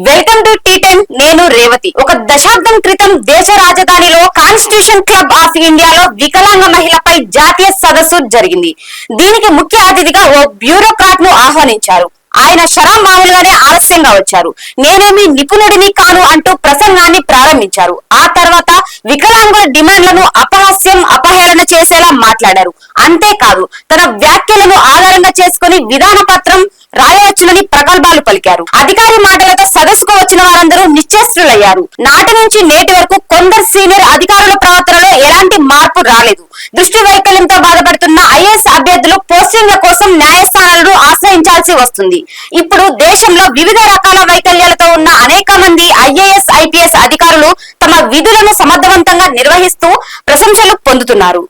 Welcome to టీ10. నేను రేవతి. ఒక దశాబ్దం క్రితం దేశ రాజధానిలో కాన్స్టిట్యూషన్ క్లబ్ ఆఫ్ ఇండియాలో వికలాంగ మహిళపై జాతీయ సదస్సు జరిగింది. దీనికి ముఖ్య అతిథిగా ఓ బ్యూరోక్రాట్ ను ఆహ్వానించారు. ఆయన మామూలుగానే ఆలస్యంగా వచ్చారు. నేనేమి నిపుణుడిని కాను అంటూ ప్రసంగాన్ని ప్రారంభించారు. ఆ తర్వాత వికలాంగుల డిమాండ్లను అపహాస్యం అపహేళన చేసేలా మాట్లాడారు. అంతేకాదు తన వ్యాఖ్యలను ఆధారంగా చేసుకుని విధాన పత్రం రాయవచ్చునని ప్రగల్భాలు పలికారు. అధికారి మాటలతో సదస్సుకు వచ్చిన వారందరూ నిశ్చేష్టులయ్యారు. నాటి నుంచి నేటి వరకు కొందరు సీనియర్ అధికారుల ప్రవర్తనలో ఎలాంటి మార్పు రాలేదు. దృష్టి వైకల్యంతో బాధపడుతున్న ఐఏఎస్ అభ్యర్థులు పోస్టింగ్ల కోసం న్యాయస్థానాలను ఆశ్రయించాల్సి వస్తుంది. ఇప్పుడు దేశంలో వివిధ రకాల వైకల్యాలతో ఉన్న అనేక మంది ఐఏఎస్ ఐపీఎస్ అధికారులు తమ విధులను సమర్థవంతంగా నిర్వహిస్తూ ప్రశంసలు పొందుతున్నారు.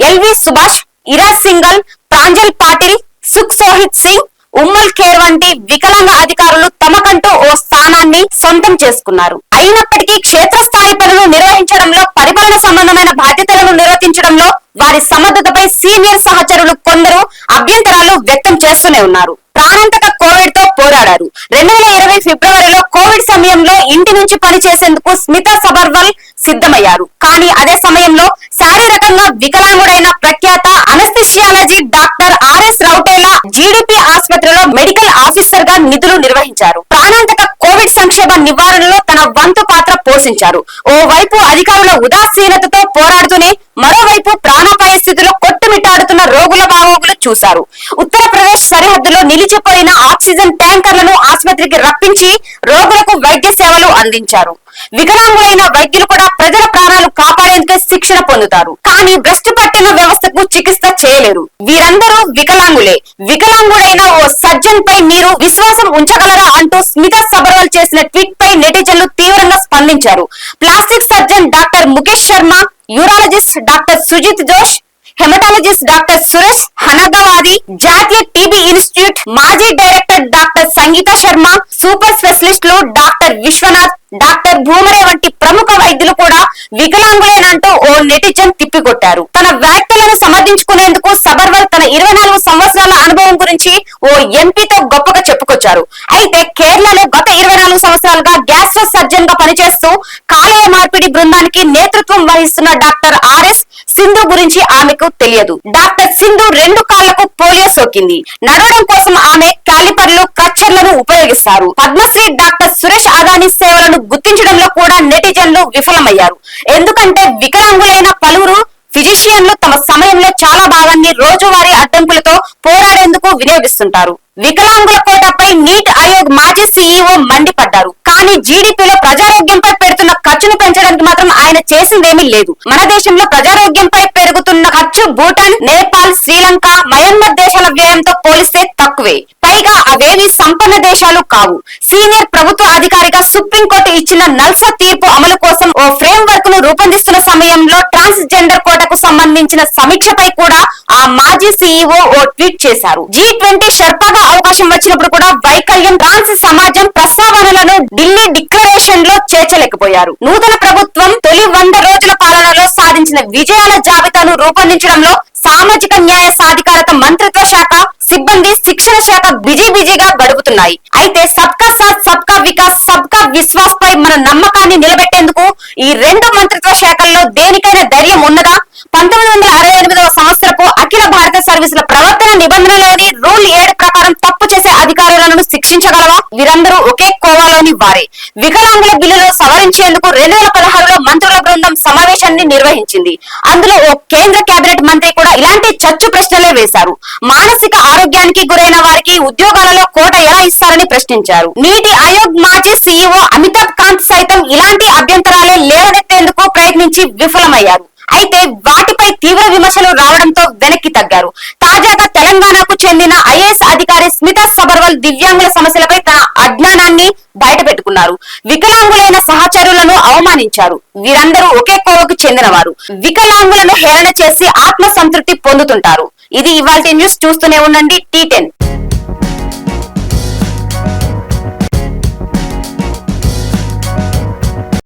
ఎల్వి సుభాష్, ఇరా సింగల్, ప్రాంజల్ పాటిల్, సుఖ్ సోహిత్ సింగ్, ఉమ్మల్ ఖేర్ వంటి వికలాంగ అధికారులు తమకంటూ ఓ స్థానాన్ని సొంతం చేసుకున్నారు. అయినప్పటికీ క్షేత్రస్థాయి పనులు నిర్వహించడంలో, పరిపాలన సంబంధమైన బాధ్యతలను నిర్వర్తించడంలో వారి సమర్థతపై సీనియర్ సహచరులు కొందరు అభ్యంతరాలు వ్యక్తం చేస్తూనే ఉన్నారు. ప్రాణాంతక కోవిడ్ తో పోరాడారు. 2020 ఫిబ్రవరిలో కోవిడ్ సమయంలో ఇంటి నుంచి పనిచేసేందుకు స్మితా సబర్వాల్ సిద్ధమయ్యారు. కానీ అదే సమయంలో శారీరకంగా వికలాంగుడైన ప్రఖ్యాత anaesthesiology doctor RS Rautela GDP ఆసుపత్రిలో మెడికల్ ఆఫీసర్ గా నిధులు నిర్వహించారు. ప్రాణాంతక కోవిడ్ సంక్షోభ నివారణలో తన వంతు పాత్ర పోషించారు. ఓవైపు అధికారుల ఉదాసీనతతో పోరాడుతూనే మరోవైపు ప్రాణాపాయ స్థితిలో కొట్టుమిట్టాడుతున్న రోగుల బాగోగులు చూశారు. ఉత్తరప్రదేశ్ సరిహద్దులో నిలిచిపోయిన ఆక్సిజన్ ట్యాంకర్లను ఆసుపత్రికి రప్పించి రోగులకు వైద్య సేవలు అందించారు. వికలాంగులైన వైద్యులు కూడా ప్రజల ప్రాణాలు కాపాడేందుకే శిక్షణ పొందుతారు. కానీ భ్రష్టు పట్టిన వ్యవస్థకు చికిత్స చేయలేరు. వీరందరూ వికలాంగులే. వికలాంగుడైన ఓ సర్జన్ పై మీరు విశ్వాసం ఉంచగలరా అంటూ స్మితా సబర్వాల్ చేసిన ట్వీట్ పై నెటిజన్లు తీవ్రంగా స్పందించారు. Plastic surgeon doctor Mukesh Sharma, urologist doctor Sujit Josh, haematologist doctor Suresh Hanagavadi, జాతీయ టీబీ ఇన్స్టిట్యూట్ మాజీ director doctor Sangeeta Sharma, super స్పెషలిస్టులు డాక్టర్ విశ్వనాథ్, డాక్టర్ భూమరే వంటి ప్రముఖ వైద్యులు కూడా వికలాంగులేనంటూ ఓ నెటిజన్ తిప్పికొట్టారు. తన వ్యాఖ్యలను సమర్థించుకునేందుకు సబర్వాల్ తన 24 సంవత్సరాల అనుభవం గురించి ఓ ఎంపీతో గొప్పగా చెప్పుకొచ్చారు. అయితే కేరళలో గత 24 సంవత్సరాలుగా గ్యాస్ట్రో సర్జన్ గా పనిచేస్తూ కాలేయ మార్పిడి బృందానికి నేతృత్వం వహిస్తున్న డాక్టర్ ఆర్ఎస్ సింధు గురించి ఆమెకు తెలియదు. డాక్టర్ సింధు 2 కాళ్లకు పోలియో సోకింది. నడవడం కోసం ఆమె క్యాలిపర్లు, క్రచ్చర్లను ఉపయోగిస్తారు. పద్మశ్రీ డాక్టర్ సురేష్ అదానీ సేవలను గుర్తించడంలో కూడా నెటిజన్లు విఫలమయ్యారు. ఎందుకంటే వికలాంగులైన పలువురు ఫిజిషియన్లు తమ సమయంలో చాలా భాగాన్ని రోజువారీ అడ్డంకులతో పోరాడేందుకు వినియోగిస్తుంటారు. వికలాంగుల కోటపై నీట్ ఆయోగ్ మాజీ సీఈఓ మండిపడ్డారు. కానీ జీడీపీలో ప్రజారోగ్యంపై పెడుతున్న ఖర్చును పెంచడానికి మాత్రం ఆయన చేసిందేమీ లేదు. మన దేశంలో ప్రజారోగ్యంపై పెరుగుతున్న ఖర్చు భూటాన్, నేపాల్, శ్రీలంక, మయన్మార్ దేశాల వ్యయంతో పోలిస్తే తక్కువే. పైగా అవేవి సంపన్న దేశాలు కావు. సీనియర్ ప్రభుత్వ అధికారిగా సుప్రీంకోర్టు ఇచ్చిన నల్సా తీర్పు అమలు కోసం ఓ ఫ్రేమ్ వర్క్ ను రూపొందిస్తున్న సమయంలో ట్రాన్స్ జెండర్ కోటకు సంబంధించిన సమీక్షపై కూడా ఆ మాజీ సీఈఓ ఓ ట్వీట్ చేశారు. G20 షర్పాగా అవకాశం వచ్చినప్పుడు కూడా వైకల్యం, ట్రాన్స్ సమాజం ప్రస్తావనలను ఢిల్లీ డిక్లరేషన్ లో చేర్చలేకపోయారు. నూతన ప్రభుత్వం తొలి 100 రోజుల పాలనలో సాధించిన విజయాల జాబితాను రూపొందించడంలో సామాజిక న్యాయ సాధికారత మంత్రిత్వ శాఖ సిబ్బంది, శిక్షణ శాఖ బిజీగా గడుపుతున్నాయి. అయితే సబ్కా సాత్, సబ్కా వికాస్, సబ్కా విశ్వాస్ పై మన నమ్మకాన్ని నిలబెట్టేందుకు ఈ 2 మంత్రిత్వ శాఖల్లో దేనికైనా ధైర్యం ఉన్నదా? 1968వ సంవత్సరపు అఖిల భారత సర్వీసుల ప్రవర్తన నిబంధనలోని రూల్ 7 ప్రకారం తప్పు చేసే అధికారులను శిక్షించగలవా? వీరందరూ ఒకే కోవాలోని వారే. వికలాంగుల బిల్లులో సవరించేందుకు 2016లో మంత్రుల బృందం సమావేశాన్ని నిర్వహించింది. అందులో ఓ కేంద్ర కేబినెట్ మంత్రి కూడా ఇలాంటి చచ్చు ప్రశ్నలే వేశారు. మానసిక ఆరోగ్యానికి గురైన వారికి ఉద్యోగాలలో కోట ఎలా ఇస్తారని ప్రశ్నించారు. నీతి ఆయోగ్ మాజీ సీఈఓ అమితాబ్ కాంత్ సైతం ఇలాంటి అభ్యంతరాలే లేవనెత్తేందుకు ప్రయత్నించి విఫలమయ్యారు. అయితే వాటిపై తీవ్ర విమర్శలు రావడంతో వెనక్కి తగ్గారు. తాజాగా తెలంగాణకు చెందిన ఐఏఎస్ అధికారి స్మితా సబర్వాల్ దివ్యాంగుల సమస్యలపై తన అజ్ఞానాన్ని బయటపెట్టుకున్నారు. వికలాంగులైన సహచరులను అవమానించారు. వీరందరూ ఒకే కోవకు చెందినవారు. వికలాంగులను హేళన చేసి ఆత్మ సంతృప్తి పొందుతుంటారు. ఇది ఇవాల్టి న్యూస్. చూస్తూనే ఉండండి టీ10.